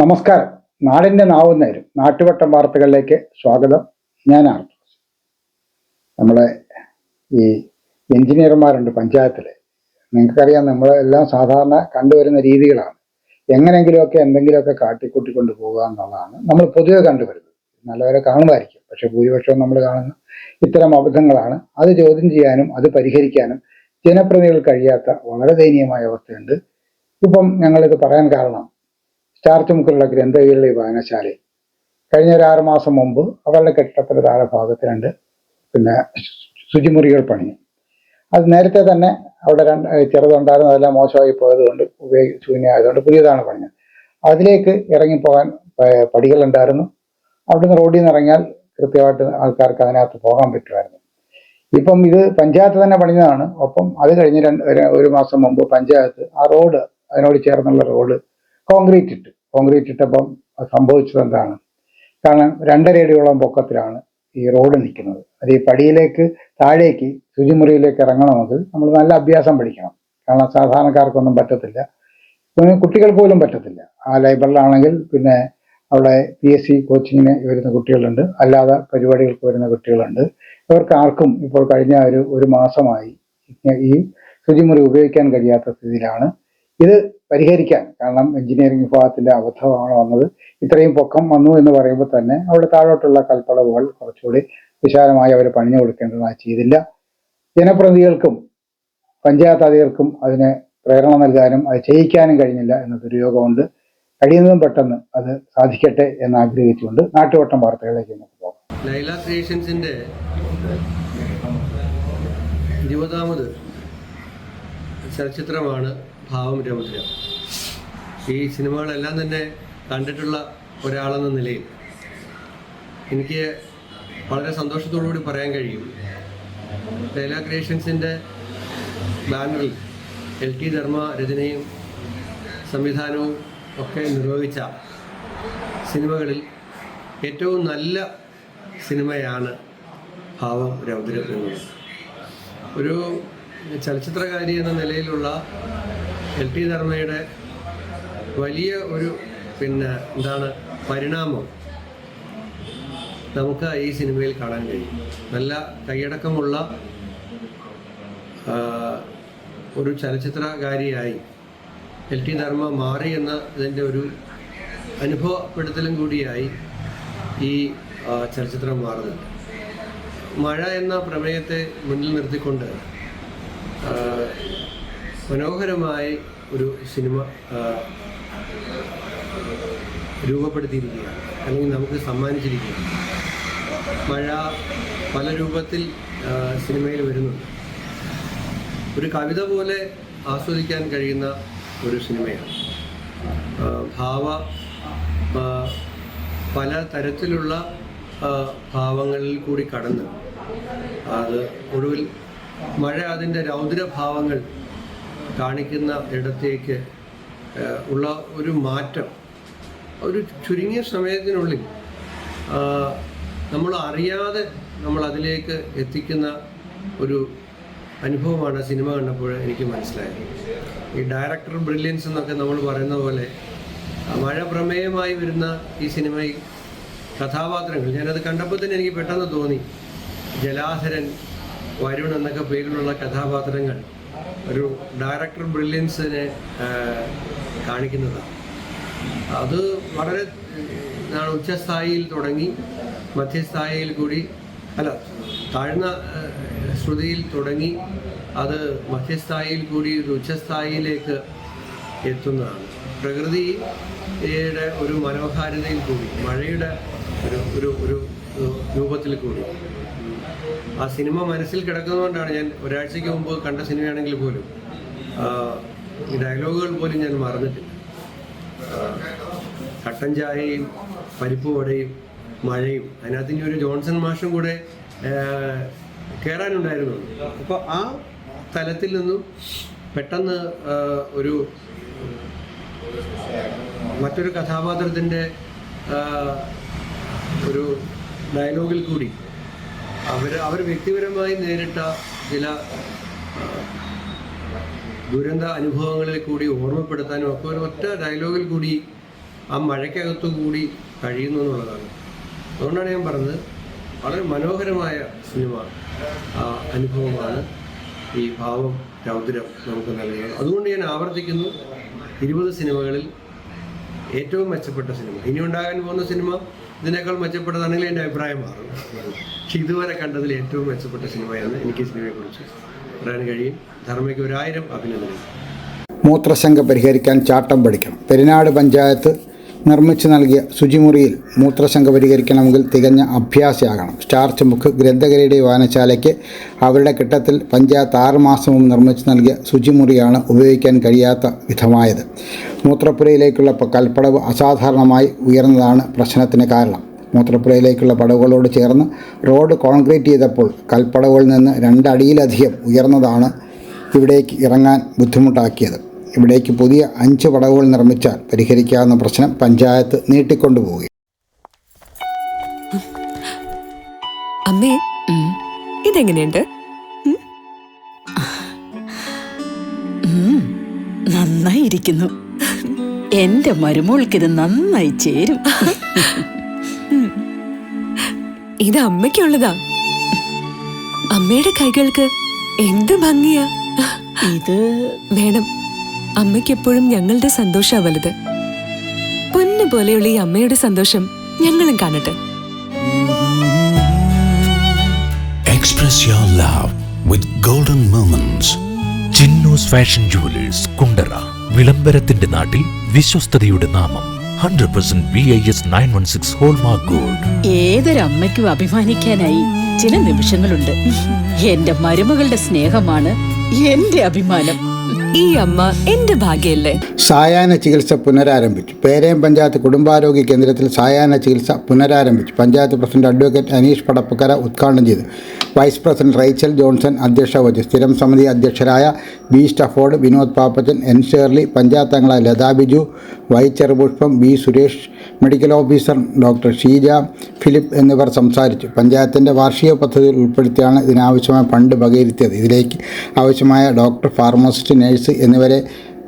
നമസ്കാരം. നാടിൻ്റെ നാവുന്നേരും നാട്ടുവട്ടം വാർത്തകളിലേക്ക് സ്വാഗതം. ഞാൻ ആർട്ട്. നമ്മളെ ഈ എഞ്ചിനീയർമാരുണ്ട് പഞ്ചായത്തിൽ. നിങ്ങൾക്കറിയാം, നമ്മളെല്ലാം സാധാരണ കണ്ടുവരുന്ന രീതികളാണ്. എങ്ങനെങ്കിലുമൊക്കെ എന്തെങ്കിലുമൊക്കെ കാട്ടിക്കൂട്ടിക്കൊണ്ട് പോകുക എന്നുള്ളതാണ് നമ്മൾ പൊതുവെ കണ്ടുവരുന്നത്. നല്ലവരെ കാണുമായിരിക്കും, പക്ഷെ ഭൂരിപക്ഷവും നമ്മൾ കാണുന്ന ഇത്തരം അബദ്ധങ്ങളാണ്. അത് ചോദ്യം ചെയ്യാനും അത് പരിഹരിക്കാനും ജനപ്രതിനിധികൾ കഴിയാത്ത വളരെ ദയനീയമായ അവസ്ഥയുണ്ട്. ഇപ്പം ഞങ്ങളിത് പറയാൻ കാരണം, സ്റ്റാർ ചുമക്കുള്ള ഗ്രന്ഥകീരളി വായനശാലയിൽ കഴിഞ്ഞ ഒരു 6 മാസം മുമ്പ് അവരുടെ കെട്ടിടത്തിന്റെ താഴെ ഭാഗത്ത് ശുചിമുറികൾ പണിഞ്ഞു. അത് നേരത്തെ തന്നെ അവിടെ ചെറുതുണ്ടായിരുന്നു, അതെല്ലാം മോശമായി പോയതുകൊണ്ട് ശൂന്യമായതുകൊണ്ട് പുതിയതാണ് പണിഞ്ഞത്. അതിലേക്ക് ഇറങ്ങിപ്പോകാൻ പടികളുണ്ടായിരുന്നു. അവിടുന്ന് റോഡിൽ നിന്ന് ഇറങ്ങിയാൽ കൃത്യമായിട്ട് ആൾക്കാർക്ക് അതിനകത്ത് പോകാൻ പറ്റുമായിരുന്നു. ഇപ്പം ഇത് പഞ്ചായത്ത് തന്നെ പണിഞ്ഞതാണ്. ഒപ്പം അത് കഴിഞ്ഞ് ഒരു മാസം മുമ്പ് പഞ്ചായത്ത് ആ റോഡ്, അതിനോട് ചേർന്നുള്ള റോഡ് കോൺക്രീറ്റ് ഇട്ടപ്പം സംഭവിച്ചത് എന്താണ്? കാരണം 2.5 അടിയോളം പൊക്കത്തിലാണ് ഈ റോഡ് നിൽക്കുന്നത്. അത് ഈ പടിയിലേക്ക് താഴേക്ക് ശുചിമുറിയിലേക്ക് ഇറങ്ങണമെങ്കിൽ നമ്മൾ നല്ല അഭ്യാസം പഠിക്കണം. കാരണം സാധാരണക്കാർക്കൊന്നും പറ്റത്തില്ല, കുട്ടികൾ പോലും പറ്റത്തില്ല. ആ ലൈബ്രറിയിലാണെങ്കിൽ പിന്നെ അവിടെ PSC കോച്ചിങ്ങിന് വരുന്ന കുട്ടികളുണ്ട്, അല്ലാതെ പരിപാടികൾക്ക് വരുന്ന കുട്ടികളുണ്ട്. ഇവർക്ക് ആർക്കും ഇപ്പോൾ കഴിഞ്ഞ ഒരു മാസമായി ഈ ശുചിമുറി ഉപയോഗിക്കാൻ കഴിയാത്ത സ്ഥിതിയിലാണ്. ഇത് പരിഹരിക്കാൻ, കാരണം എഞ്ചിനീയറിംഗ് വിഭാഗത്തിന്റെ അബദ്ധമാണ് വന്നത്. ഇത്രയും പൊക്കം വന്നു എന്ന് പറയുമ്പോൾ തന്നെ അവിടെ താഴോട്ടുള്ള കൽപ്പളവുകൾ കുറച്ചുകൂടി വിശാലമായി അവർ പണിഞ്ഞു കൊടുക്കേണ്ടതായി ചെയ്തില്ല. ജനപ്രതിനിധികൾക്കും പഞ്ചായത്ത് അധികർക്കും അതിന് പ്രേരണ നൽകാനും അത് ചെയ്യിക്കാനും കഴിഞ്ഞില്ല എന്ന ദുര്യോഗമുണ്ട്. കഴിയുന്നതും പെട്ടെന്ന് അത് സാധിക്കട്ടെ എന്ന് ആഗ്രഹിച്ചുകൊണ്ട് നാട്ടുവട്ടം വാർത്തകളിലേക്ക് നമുക്ക് പോകാം. ലൈല ക്രിയേഷൻസിന്റെ 20ാമത് ചലച്ചിത്രമാണ് ഭാവം രൗദ്രം. ഈ സിനിമകളെല്ലാം തന്നെ കണ്ടിട്ടുള്ള ഒരാളെന്ന നിലയിൽ എനിക്ക് വളരെ സന്തോഷത്തോടുകൂടി പറയാൻ കഴിയും, ലൈല ക്രിയേഷൻസിൻ്റെ ബാനറിൽ LT ധർമ്മ രചനയും സംവിധാനവും ഒക്കെ നിർവഹിച്ച സിനിമകളിൽ ഏറ്റവും നല്ല സിനിമയാണ് ഭാവം രൗദ്രം എന്നത്. ഒരു ചലച്ചിത്രകാരി എന്ന നിലയിലുള്ള LT ധർമ്മയുടെ വലിയ ഒരു പരിണാമം നമുക്ക് ഈ സിനിമയിൽ കാണാൻ കഴിയും. നല്ല കൈയടക്കമുള്ള ഒരു ചലച്ചിത്രകാരിയായി LT ധർമ്മ മാറി എന്നതിൻ്റെ ഒരു അനുഭവപ്പെടുത്തലും കൂടിയായി ഈ ചലച്ചിത്രം മാറുന്നുണ്ട്. മഴ എന്ന പ്രമേയത്തെ മുന്നിൽ നിർത്തിക്കൊണ്ട് മനോഹരമായി ഒരു സിനിമ രൂപപ്പെടുത്തിയിരിക്കുകയാണ്, അല്ലെങ്കിൽ നമുക്ക് സമ്മാനിച്ചിരിക്കുകയാണ്. മഴ പല രൂപത്തിൽ സിനിമയിൽ വരുന്നുണ്ട്. ഒരു കവിത പോലെ ആസ്വദിക്കാൻ കഴിയുന്ന ഒരു സിനിമയാണ്. പല തരത്തിലുള്ള ഭാവങ്ങളിൽ കൂടി കടന്ന് അത് ഒടുവിൽ മഴ അതിൻ്റെ രൗദ്രഭാവങ്ങൾ കാണിക്കുന്ന ഇടത്തേക്ക് ഉള്ള ഒരു മാറ്റം ഒരു ചുരുങ്ങിയ സമയത്തിനുള്ളിൽ നമ്മൾ അറിയാതെ നമ്മൾ അതിലേക്ക് എത്തിക്കുന്ന ഒരു അനുഭവമാണ് സിനിമ കണ്ടപ്പോൾ എനിക്ക് മനസ്സിലായത്. ഈ ഡയറക്ടർ ബ്രില്യൻസ് എന്നൊക്കെ നമ്മൾ പറയുന്ന പോലെ മഴ പ്രമേയമായി വരുന്ന ഈ സിനിമയിൽ കഥാപാത്രങ്ങൾ, ഞാനത് കണ്ടപ്പോൾ തന്നെ എനിക്ക് പെട്ടെന്ന് തോന്നി, ജലാധരൻ, വരുൺ എന്നൊക്കെ പേരിലുള്ള കഥാപാത്രങ്ങൾ ഒരു ഡയറക്ടർ ബ്രില്യൻസിനെ കാണിക്കുന്നതാണ്. അത് വളരെ ഉച്ചസ്ഥായിയിൽ തുടങ്ങി മധ്യസ്ഥായിയിൽ കൂടി താഴ്ന്ന ശ്രുതിയിൽ തുടങ്ങി അത് മധ്യസ്ഥായിയിൽ കൂടി ഒരു ഉച്ചസ്ഥായിയിലേക്ക് എത്തുന്നതാണ്. പ്രകൃതിയുടെ ഒരു മനോഹാരിതയിൽ കൂടി, മഴയുടെ ഒരു ഒരു രൂപത്തിൽ കൂടി ആ സിനിമ മനസ്സിൽ കിടക്കുന്നതുകൊണ്ടാണ് ഞാൻ ഒരാഴ്ചയ്ക്ക് മുമ്പ് കണ്ട സിനിമയാണെങ്കിൽ പോലും ഈ ഡയലോഗുകൾ പോലും ഞാൻ മറന്നിട്ടില്ല. കട്ടൻ ചായയും പരിപ്പ് വടയും മഴയും, അതിനകത്ത് ഇനി ഒരു ജോൺസൺ മാഷും കൂടെ കയറാനുണ്ടായിരുന്നു. അപ്പോൾ ആ തലത്തിൽ നിന്നും പെട്ടെന്ന് മറ്റൊരു കഥാപാത്രത്തിൻ്റെ ഒരു ഡയലോഗിൽ കൂടി അവർ വ്യക്തിപരമായി നേരിട്ട ചില ദുരന്ത അനുഭവങ്ങളിൽ കൂടി ഓർമ്മപ്പെടുത്താനും ഒക്കെ ഒരു ഒറ്റ ഡയലോഗിൽ കൂടി ആ മഴയ്ക്കകത്തു കൂടി കഴിയുന്നു എന്നുള്ളതാണ്. അതുകൊണ്ടാണ് ഞാൻ പറഞ്ഞത്, വളരെ മനോഹരമായ സിനിമ അനുഭവമാണ് ഈ ഭാവം രൗദ്രം നമുക്ക് നൽകുന്നത്. അതുകൊണ്ട് ഞാൻ ആവർത്തിക്കുന്നു, 20 സിനിമകളിൽ ഏറ്റവും മെച്ചപ്പെട്ട സിനിമ. ഇനി ഉണ്ടാകാൻ പോകുന്ന സിനിമ ഇതിനേക്കാൾ മെച്ചപ്പെട്ടതാണെങ്കിൽ എൻ്റെ അഭിപ്രായം മാറും. പക്ഷെ ഇതുവരെ കണ്ടതിൽ ഏറ്റവും മെച്ചപ്പെട്ട സിനിമയാണ് എനിക്ക് ഈ സിനിമയെക്കുറിച്ച് പറയാൻ കഴിയും. ധർമ്മയ്ക്ക് 1000 അഭിനന്ദനങ്ങൾ. മൂത്രശങ്ക പരിഹരിക്കാൻ ചാട്ടം പഠിക്കണം. പെരിനാട് പഞ്ചായത്ത് നിർമ്മിച്ചു നൽകിയ ശുചിമുറിയിൽ മൂത്രശങ്ക പരിഹരിക്കണമെങ്കിൽ തികഞ്ഞ അഭ്യാസിയാകണം. സ്റ്റാർച്ച് മുക്ക് ഗ്രന്ഥകരയുടെ വായനശാലയ്ക്ക് അവരുടെ കിട്ടത്തിൽ പഞ്ചായത്ത് 6 മാസം മുമ്പ് നിർമ്മിച്ചു നൽകിയ ശുചിമുറിയാണ് ഉപയോഗിക്കാൻ കഴിയാത്ത വിധമായത്. മൂത്രപ്പുരയിലേക്കുള്ള കൽപ്പടവ് അസാധാരണമായി ഉയർന്നതാണ് പ്രശ്നത്തിന് കാരണം. മൂത്രപ്പുരയിലേക്കുള്ള പടവുകളോട് ചേർന്ന് റോഡ് കോൺക്രീറ്റ് ചെയ്തപ്പോൾ കൽപ്പടവുകളിൽ നിന്ന് 2 അടിയിലധികം ഉയർന്നതാണ് ഇവിടേക്ക് ഇറങ്ങാൻ ബുദ്ധിമുട്ടാക്കിയത്. ഇവിടേക്ക് പുതിയ 5 പടവുകൾ നിർമ്മിച്ചാൽ പരിഹരിക്കാവുന്ന പ്രശ്നം പഞ്ചായത്ത് നീട്ടിക്കൊണ്ടുപോവുകയും. അമ്മേ, ഇതെങ്ങനെയുണ്ട്? നന്നായിരിക്കുന്നു. എന്റെ മരുമോൾക്കിത് നന്നായി ചേരും. ഇത് അമ്മയ്ക്കുള്ളതാ. അമ്മയുടെ കൈകൾക്ക് എന്ത് ഭംഗിയാ. ഇത് വേണം. അമ്മയ്ക്ക് എപ്പോഴും ഞങ്ങളുടെ സന്തോഷാ വലുത്. പൊന്നു പോലെയുള്ള ഈ അമ്മയുടെ സന്തോഷം ഞങ്ങളും കാണട്ടെ. Express your love with golden moments. Chinnus fashion jewellers, Kundara. വിളംബരത്തിന്റെ നാട്ടിൽ വിശ്വസ്തതയുടെ നാമം. 100% BIS 916 ഹോൾമാർക്ക് ഗോൾഡ്. ഏതൊരമ്മയ്ക്കും അഭിമാനിക്കാനായി ചില നിമിഷങ്ങളുണ്ട്. എന്റെ മരുമകളുടെ സ്നേഹമാണ് എന്റെ അഭിമാനം. ഈ അമ്മ എന്റെ ഭാഗ്യല്ലേ. സായാഹ്ന ചികിത്സ പുനരാരംഭിച്ചു. പേരയം പഞ്ചായത്ത് കുടുംബാരോഗ്യ കേന്ദ്രത്തിൽ സായാഹ്ന ചികിത്സ പുനരാരംഭിച്ചു. പഞ്ചായത്ത് പ്രസിഡന്റ് അഡ്വക്കേറ്റ് അനീഷ് പടപ്പക്കര ഉദ്ഘാടനം ചെയ്തു. വൈസ് പ്രസിഡന്റ് റൈച്ചൽ ജോൺസൺ അധ്യക്ഷത വഹിച്ചു. സ്ഥിരം സമിതി അധ്യക്ഷരായ B Stafford, Vinod Pappachan, N Shirley, panchayat അംഗങ്ങളായ Latha Biju, Y Cherupushpam, B Suresh, medical officer doctor Sheeja Philip എന്നിവർ സംസാരിച്ചു. പഞ്ചായത്തിൻ്റെ വാർഷിക പദ്ധതിയിൽ ഉൾപ്പെടുത്തിയാണ് ഇതിനാവശ്യമായ ഫണ്ട് വകയിരുത്തിയത്. ഇതിലേക്ക് ആവശ്യമായ ഡോക്ടർ, ഫാർമസിസ്റ്റ്, നഴ്സ് എന്നിവരെ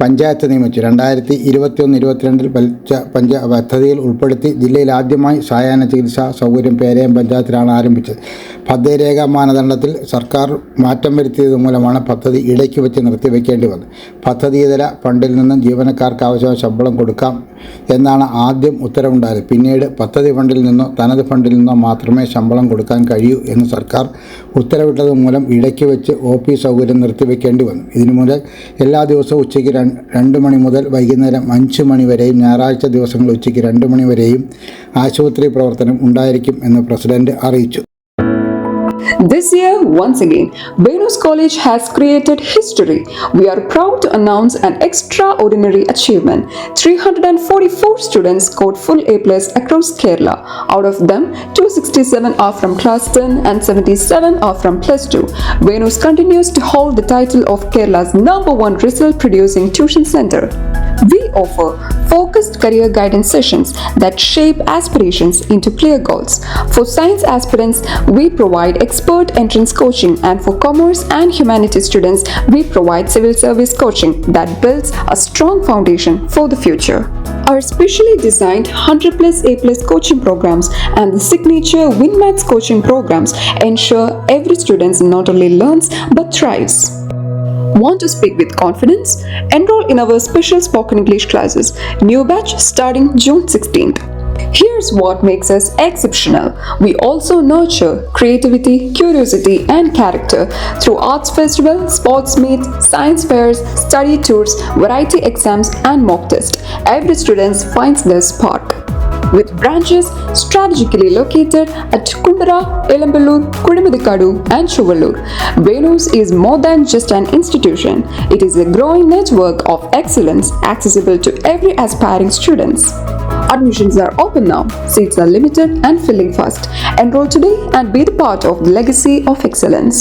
പഞ്ചായത്ത് നിയമിച്ചു. 2021-22 പദ്ധതിയിൽ ഉൾപ്പെടുത്തി ജില്ലയിൽ ആദ്യമായി സായാഹ്ന ചികിത്സാ സൗകര്യം പേരയം പഞ്ചായത്തിലാണ് ആരംഭിച്ചത്. പദ്ധതിരേഖ മാനദണ്ഡത്തിൽ സർക്കാർ മാറ്റം വരുത്തിയത് മൂലമാണ് പദ്ധതി ഇടയ്ക്ക് വെച്ച് നിർത്തിവെക്കേണ്ടി വന്നത്. പദ്ധതിയിതര ഫണ്ടിൽ നിന്നും ജീവനക്കാർക്ക് ആവശ്യമായ ശമ്പളം കൊടുക്കാം എന്നാണ് ആദ്യം ഉത്തരവുണ്ടായത്. പിന്നീട് പദ്ധതി ഫണ്ടിൽ നിന്നോ തനത് ഫണ്ടിൽ നിന്നോ മാത്രമേ ശമ്പളം കൊടുക്കാൻ കഴിയൂ എന്ന് സർക്കാർ ഉത്തരവിട്ടത് മൂലം ഇടയ്ക്ക് വെച്ച് OP സൗകര്യം നിർത്തിവെക്കേണ്ടി വന്നു. ഇതിനു മുതൽ എല്ലാ ദിവസവും ഉച്ചയ്ക്ക് 2 മണി മുതൽ വൈകുന്നേരം 5 മണി വരെയും ഞായറാഴ്ച ദിവസങ്ങളിൽ ഉച്ചയ്ക്ക് 2 മണി വരെയും ആശുപത്രി പ്രവർത്തനം ഉണ്ടായിരിക്കും എന്ന് പ്രസിഡന്റ് അറിയിച്ചു. This year, once again, Venus College has created history. We are proud to announce an extraordinary achievement. 344 students scored full A+ across Kerala. Out of them, 267 are from Class 10 and 77 are from Plus 2. Venus continues to hold the title of Kerala's #1 result-producing tuition center. We offer focused career guidance sessions that shape aspirations into clear goals. For science aspirants, we provide expert entrance coaching, and for commerce and humanities students, we provide civil service coaching that builds a strong foundation for the future. Our specially designed 100+ A+ coaching programs and the signature WinMaths coaching programs ensure every student not only learns but thrives. Want to speak with confidence? Enroll in our special spoken English classes. New batch starting June 16th. Here's what makes us exceptional. We also nurture creativity, curiosity, and character through arts festival, sports meets, science fairs, study tours, variety exams, and mock tests. Every student finds their spark. With branches strategically located at Kundara, Elamballur, Kudimudikadu, and Chuvallur, Venus is more than just an institution. It is a growing network of excellence accessible to every aspiring students. Admissions are open now. Seats are limited and filling fast. Enroll today and be the part of the legacy of excellence.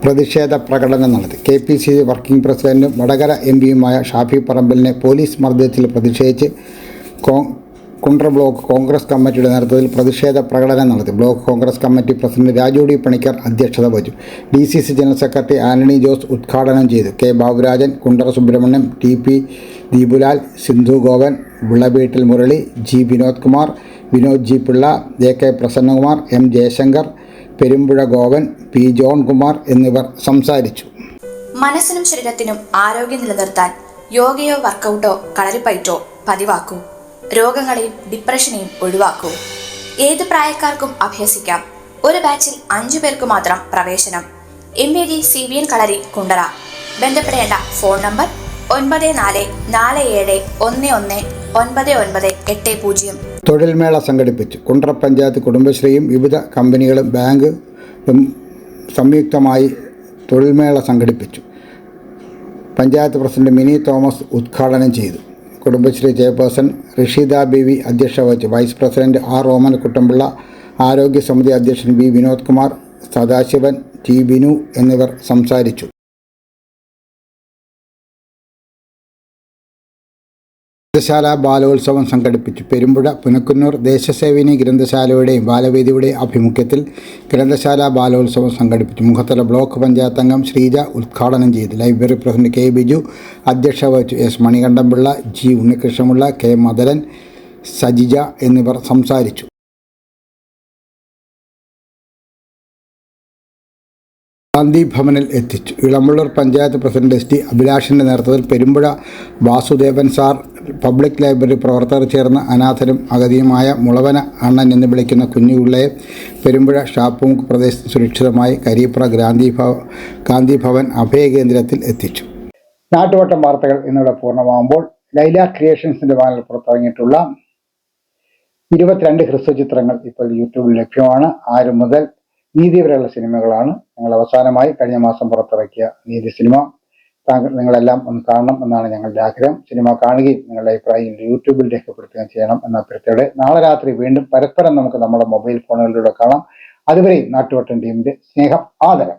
പ്രതിഷേധ പ്രകടനം നടത്തി. KPCC working പ്രസിഡന്റും വടകര MPയുമായ ഷാഫി പറമ്പലിനെ police മർദ്ദനത്തിൽ പ്രതിഷേധിച്ച് Kundara block Congress കമ്മിറ്റിയുടെ നേതൃത്വത്തിൽ പ്രതിഷേധ പ്രകടനം നടത്തി. Block Congress committee president Raju D Panicker അധ്യക്ഷത വഹിച്ചു. DCC general secretary Antony Jose ഉദ്ഘാടനം ചെയ്തു. K Baburajan, Kundara Subramaniam, TP Deepulal, Sindhu Govan, Vilaveettil Murali, G Vinod Kumar, Vinod G Pillai, JK Prasannakumar, M Jayashankar, Perumpuzha Govan, P Johnkumar എന്നിവർ സംസാരിച്ചു. മനസ്സിനും ശരീരത്തിനും ആരോഗ്യം നിലനിർത്താൻ യോഗയോ വർക്കൗട്ടോ കളരിപ്പയറ്റോ പതിവാക്കൂ. രോഗങ്ങളെയും ഡിപ്രഷനെയും ഒഴിവാക്കൂ. ഏത് പ്രായക്കാർക്കും അഭ്യസിക്കാം. ഒരു ബാച്ചിൽ 5 പേർക്ക് മാത്രം പ്രവേശനം. MAG CVN കളരി കുണ്ടറ. ബന്ധപ്പെടേണ്ട ഫോൺ നമ്പർ 9441119980. തൊഴിൽമേള സംഘടിപ്പിച്ചു. കുണ്ടറ പഞ്ചായത്ത് കുടുംബശ്രീയും വിവിധ കമ്പനികളും ബാങ്കും സംയുക്തമായി തൊഴിൽമേള സംഘടിപ്പിച്ചു. പഞ്ചായത്ത് പ്രസിഡന്റ് മിനി തോമസ് ഉദ്ഘാടനം ചെയ്തു. കുടുംബശ്രീ ചെയർപേഴ്സൺ ഋഷിത ബേബി അധ്യക്ഷത വഹിച്ചു. വൈസ് പ്രസിഡന്റ് R ഓമന കുട്ടമ്പിള്ള, ആരോഗ്യ സമിതി അധ്യക്ഷൻ V വിനോദ് കുമാർ, സദാശിവൻ, T ബിനു എന്നിവർ സംസാരിച്ചു. ഗ്രന്ഥശാല ബാലോത്സവം സംഘടിപ്പിച്ചു. പെരുമ്പുഴ പുനക്കുന്നൂർ ദേശസേവിനി ഗ്രന്ഥശാലയുടെയും ബാലവേദിയുടെയും ആഭിമുഖ്യത്തിൽ ഗ്രന്ഥശാല ബാലോത്സവം സംഘടിപ്പിച്ചു. മുഖത്തല ബ്ലോക്ക് പഞ്ചായത്ത് അംഗം ശ്രീജ ഉദ്ഘാടനം ചെയ്തു. ലൈബ്രറി പ്രസിഡന്റ് K ബിജു അധ്യക്ഷത വഹിച്ചു. S Manikandanpillai, G Unnikrishna Pillai, K മദരൻ, സജിജ എന്നിവർ സംസാരിച്ചു. ഗാന്ധി ഭവനിൽ എത്തിച്ചു. ഇളമ്പള്ളൂർ പഞ്ചായത്ത് പ്രസിഡന്റ് ST അഭിലാഷിൻ്റെ നേതൃത്വത്തിൽ Perumpuzha Vasudevan sir public library പ്രവർത്തകർ ചേർന്ന് അനാഥരും അഗതിയുമായ മുളവന അണ്ണൻ എന്ന് വിളിക്കുന്ന കുഞ്ഞുപിള്ളയെ പെരുമ്പുഴ ഷാപ്പുമുക്ക് പ്രദേശത്ത് സുരക്ഷിതമായി കരിയപ്ര ഗാന്ധി ഭവൻ അഭയകേന്ദ്രത്തിൽ എത്തിച്ചു. നാട്ടുവട്ടം വാർത്തകൾ എന്നിവിടെ പൂർണ്ണമാകുമ്പോൾ ലൈല ക്രിയേഷൻസിൻ്റെ ബാനറിൽ പുറത്തിറങ്ങിയിട്ടുള്ള 22 ഹ്രസ്വ ചിത്രങ്ങൾ ഇപ്പോൾ യൂട്യൂബിൽ ലഭ്യമാണ്. 6 മുതൽ നീതി വരെയുള്ള സിനിമകളാണ്. ഞങ്ങൾ അവസാനമായി കഴിഞ്ഞ മാസം പുറത്തിറക്കിയ നീതി സിനിമ നിങ്ങളെല്ലാം ഒന്ന് കാണണം എന്നാണ് ഞങ്ങളുടെ ആഗ്രഹം. സിനിമ കാണുകയും നിങ്ങളുടെ അഭിപ്രായം യൂട്യൂബിൽ രേഖപ്പെടുത്തുകയും ചെയ്യണം എന്ന അഭ്യർത്ഥനയോടെ നാളെ രാത്രി വീണ്ടും പരസ്പരം നമുക്ക് നമ്മുടെ മൊബൈൽ ഫോണുകളിലൂടെ കാണാം. അതുവരെയും നാട്ടുവട്ടം ടീമിന്റെ സ്നേഹം, ആദരം.